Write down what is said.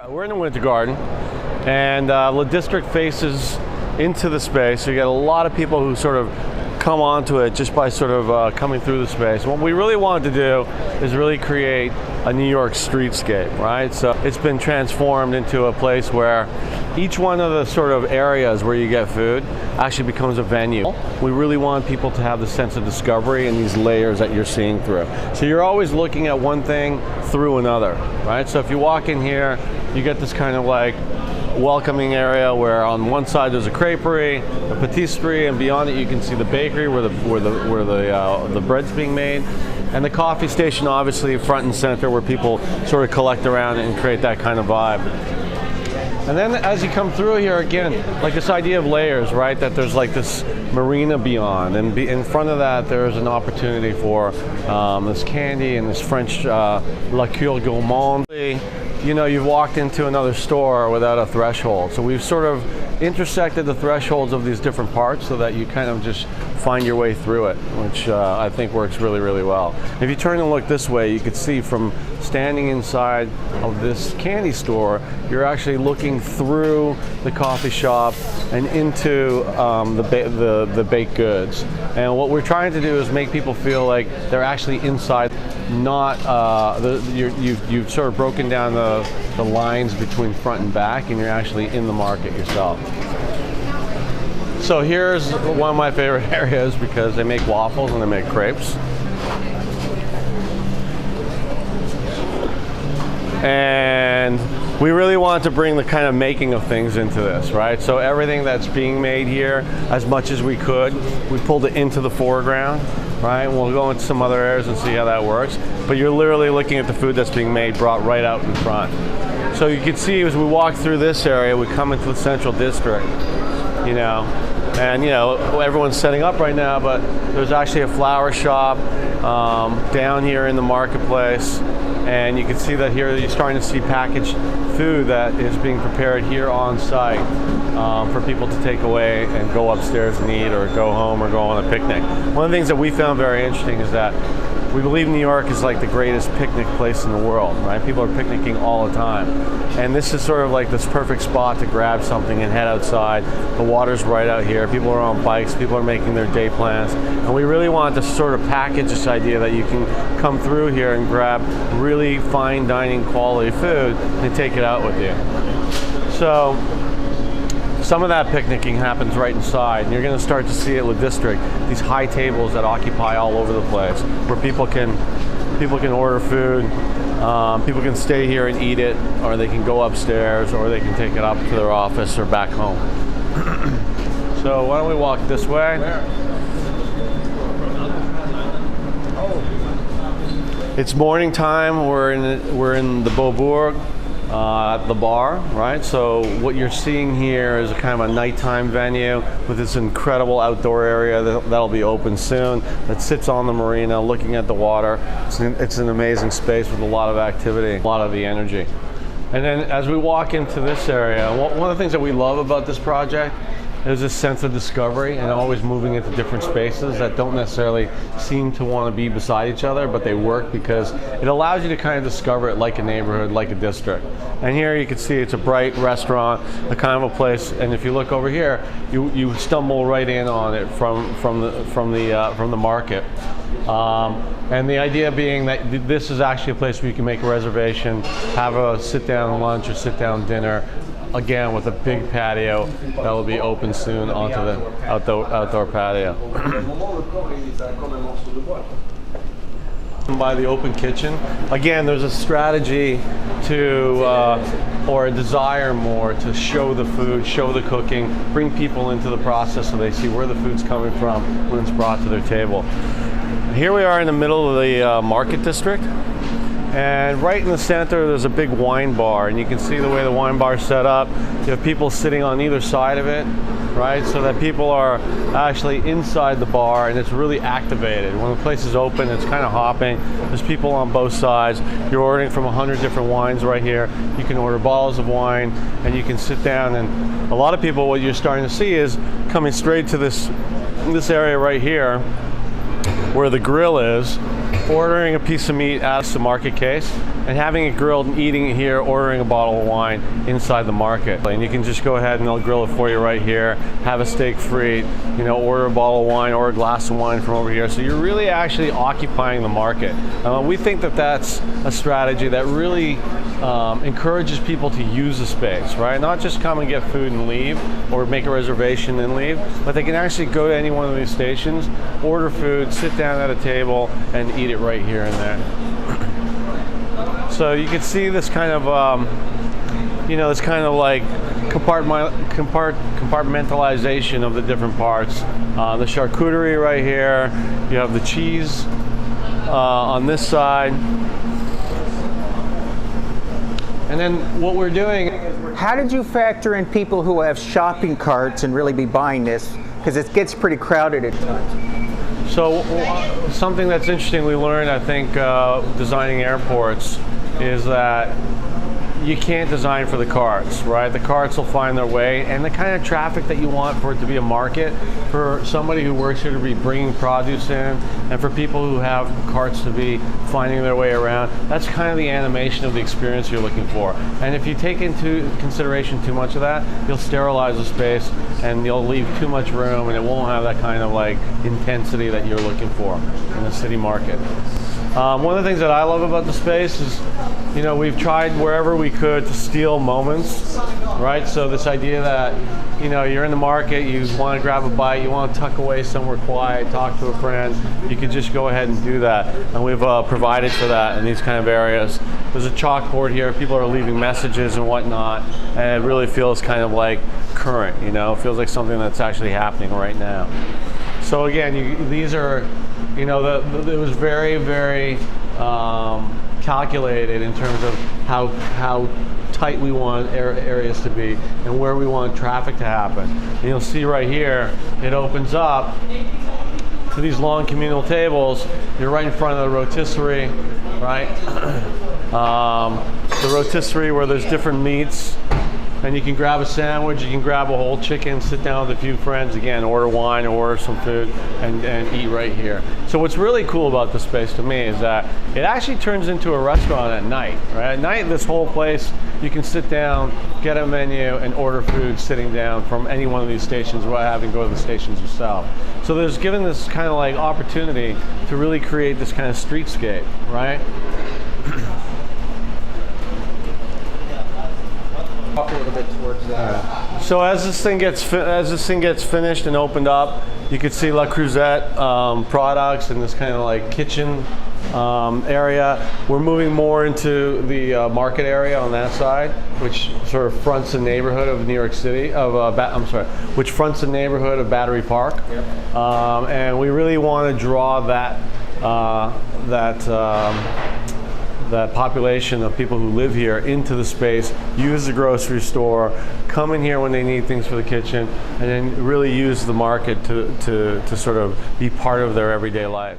We're in the Winter Garden, and the district faces into the space. So you get a lot of people who sort of come onto it just by sort of coming through the space. What we really wanted to do is really create a New York streetscape, right? So it's been transformed into a place where each one of the sort of areas where you get food actually becomes a venue. We really want people to have the sense of discovery and these layers that you're seeing through. So you're always looking at one thing through another, right? So if you walk in here, you get this kind of like welcoming area where on one side there's a creperie, a patisserie, and beyond it you can see the bakery where the bread's being made, and the coffee station obviously front and center where people sort of collect around and create that kind of vibe. And then as you come through here again, like this idea of layers, right? That there's like this marina beyond, and in front of that there's an opportunity for this candy and this French La Cure Gourmande. You know, you've walked into another store without a threshold. So we've sort of intersected the thresholds of these different parts so that you kind of just find your way through it, which I think works really, really well. If you turn and look this way, you could see from standing inside of this candy store, you're actually looking through the coffee shop and into the baked goods. And what we're trying to do is make people feel like they're actually inside, not you've sort of broken down the lines between front and back, and you're actually in the market yourself. So here's one of my favorite areas because they make waffles and they make crepes. And we really wanted to bring the kind of making of things into this, right? So everything that's being made here, as much as we could, we pulled it into the foreground, right? We'll go into some other areas and see how that works. But you're literally looking at the food that's being made brought right out in front. So you can see as we walk through this area, we come into the central district, you know, and you know, everyone's setting up right now, but there's actually a flower shop down here in the marketplace. And you can see that here you're starting to see packaged food that is being prepared here on site for people to take away and go upstairs and eat, or go home, or go on a picnic. One of the things that we found very interesting is that we believe New York is like the greatest picnic place in the world, right? People are picnicking all the time. And this is sort of like this perfect spot to grab something and head outside. The water's right out here. People are on bikes. People are making their day plans. And we really wanted to sort of package this idea that you can come through here and grab really fine dining quality food and take it out with you. So some of that picnicking happens right inside, and you're going to start to see it with district, these high tables that occupy all over the place, where people can order food, people can stay here and eat it, or they can go upstairs, or they can take it up to their office or back home. So why don't we walk this way? It's morning time. We're in the Beaubourg. At the bar, right? So what you're seeing here is a kind of a nighttime venue with this incredible outdoor area that'll be open soon, that sits on the marina looking at the water. It's an amazing space with a lot of activity, a lot of the energy. And then as we walk into this area, one of the things that we love about this project is this sense of discovery and always moving into different spaces that don't necessarily seem to want to be beside each other, but they work because it allows you to kind of discover it like a neighborhood, like a district. And here you can see it's a bright restaurant, a kind of a place, and if you look over here, you stumble right in on it from the market. And the idea being that this is actually a place where you can make a reservation, have a sit-down lunch or sit-down dinner, again with a big patio that will be open soon onto the outdoor patio. By the open kitchen, again, there's a strategy to, or a desire more to show the food, show the cooking, bring people into the process so they see where the food's coming from when it's brought to their table. Here we are in the middle of the market district. And right in the center, there's a big wine bar, and you can see the way the wine bar is set up. You have people sitting on either side of it, right? So that people are actually inside the bar, and it's really activated. When the place is open, it's kind of hopping. There's people on both sides. You're ordering from 100 different wines right here. You can order bottles of wine, and you can sit down. And a lot of people, what you're starting to see is coming straight to this area right here, where the grill is. ordering a piece of meat out of the market case and having it grilled and eating it here, ordering a bottle of wine inside the market. And you can just go ahead and they'll grill it for you right here, have a steak free, you know, order a bottle of wine or a glass of wine from over here. So you're really actually occupying the market. We think that that's a strategy that really encourages people to use the space, right? Not just come and get food and leave or make a reservation and leave, but they can actually go to any one of these stations, order food, sit down at a table and eat it right here and there. So you can see this kind of, you know, this kind of like compartmentalization of the different parts. The charcuterie right here, you have the cheese on this side. And then what we're doing... How did you factor in people who have shopping carts and really be buying this? Because it gets pretty crowded at times. So something that's interesting we learned, I think, designing airports is that you can't design for the carts, right? The carts will find their way, and the kind of traffic that you want for it to be a market, for somebody who works here to be bringing produce in, and for people who have carts to be finding their way around, that's kind of the animation of the experience you're looking for. And if you take into consideration too much of that, you'll sterilize the space and you'll leave too much room, and it won't have that kind of like intensity that you're looking for in the city market. One of the things that I love about the space is, you know, we've tried wherever we could to steal moments, right? So this idea that, you know, you're in the market, you want to grab a bite, you want to tuck away somewhere quiet, talk to a friend, you can just go ahead and do that. And we've provided for that in these kind of areas. There's a chalkboard here, people are leaving messages and whatnot, and it really feels kind of like current, you know, it feels like something that's actually happening right now. So again, these are, you know, it was very, very calculated in terms of how tight we want areas to be and where we want traffic to happen. And you'll see right here, it opens up to these long communal tables. You're right in front of the rotisserie, right? The rotisserie where there's different meats. And you can grab a sandwich, you can grab a whole chicken, sit down with a few friends, again, order wine, order some food, and eat right here. So what's really cool about this space to me is that it actually turns into a restaurant at night, right? At night, this whole place, you can sit down, get a menu, and order food sitting down from any one of these stations without having to go to the stations yourself. So there's given this kind of like opportunity to really create this kind of streetscape, right? A little bit towards that. So as this thing gets finished and opened up, you can see La Cruzette products and this kind of like kitchen area. We're moving more into the market area on that side, which sort of fronts the neighborhood of New York City, which fronts the neighborhood of Battery Park. Yep. And we really want to draw that population of people who live here into the space, use the grocery store, come in here when they need things for the kitchen, and then really use the market to sort of be part of their everyday life.